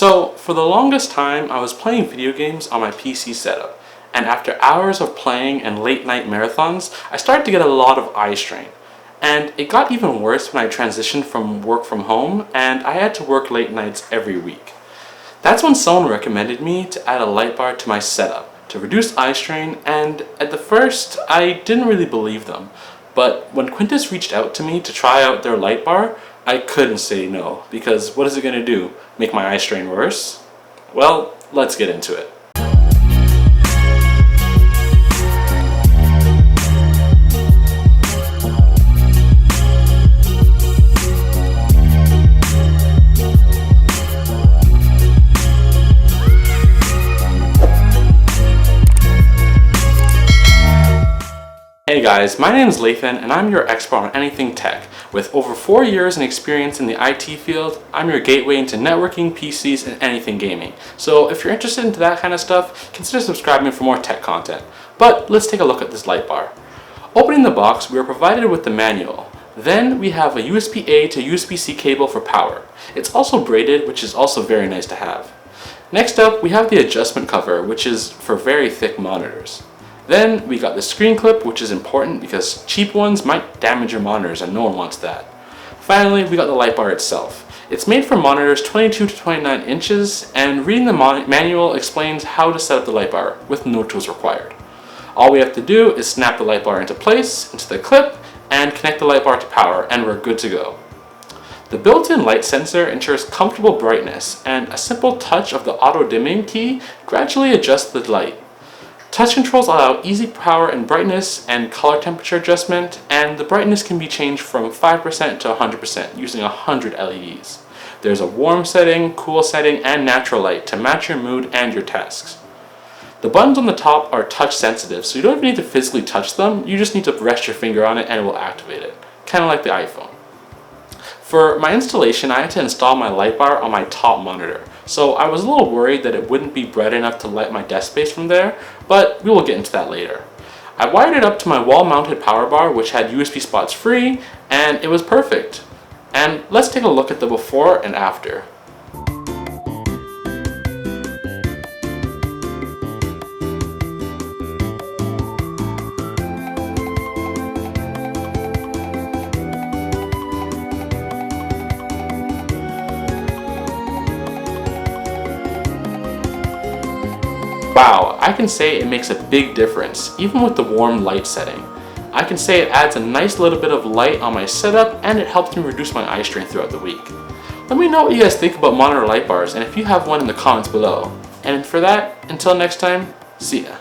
So for the longest time, I was playing video games on my PC setup, and after hours of playing and late night marathons, I started to get a lot of eye strain. And it got even worse when I transitioned from work from home and I had to work late nights every week. That's when someone recommended me to add a light bar to my setup to reduce eye strain, and at the first I didn't really believe them. But when Quintis reached out to me to try out their light bar, I couldn't say no, because what is it going to do? Make my eye strain worse? Well, let's get into it. Hey guys, my name is Lathan and I'm your expert on anything tech. With over 4 years in experience in the IT field, I'm your gateway into networking, PCs, and anything gaming. So if you're interested into that kind of stuff, consider subscribing for more tech content. But let's take a look at this light bar. Opening the box, we are provided with the manual. Then we have a USB-A to USB-C cable for power. It's also braided, which is also very nice to have. Next up, we have the adjustment cover, which is for very thick monitors. Then we got the screen clip, which is important because cheap ones might damage your monitors and no one wants that. Finally, we got the light bar itself. It's made for monitors 22 to 29 inches, and reading the manual explains how to set up the light bar with no tools required. All we have to do is snap the light bar into place, into the clip, and connect the light bar to power, and we're good to go. The built-in light sensor ensures comfortable brightness, and a simple touch of the auto dimming key gradually adjusts the light. Touch controls allow easy power and brightness and color temperature adjustment, and the brightness can be changed from 5% to 100% using 100 LEDs. There's a warm setting, cool setting, and natural light to match your mood and your tasks. The buttons on the top are touch sensitive, so you don't even need to physically touch them, you just need to rest your finger on it and it will activate it, kind of like the iPhone. For my installation, I had to install my light bar on my top monitor, so I was a little worried that it wouldn't be bright enough to light my desk space from there, but we will get into that later. I wired it up to my wall-mounted power bar, which had USB spots free, and it was perfect. And let's take a look at the before and after. Wow, I can say it makes a big difference, even with the warm light setting. I can say it adds a nice little bit of light on my setup, and it helps me reduce my eye strain throughout the week. Let me know what you guys think about monitor light bars, and if you have one in the comments below. And for that, until next time, see ya.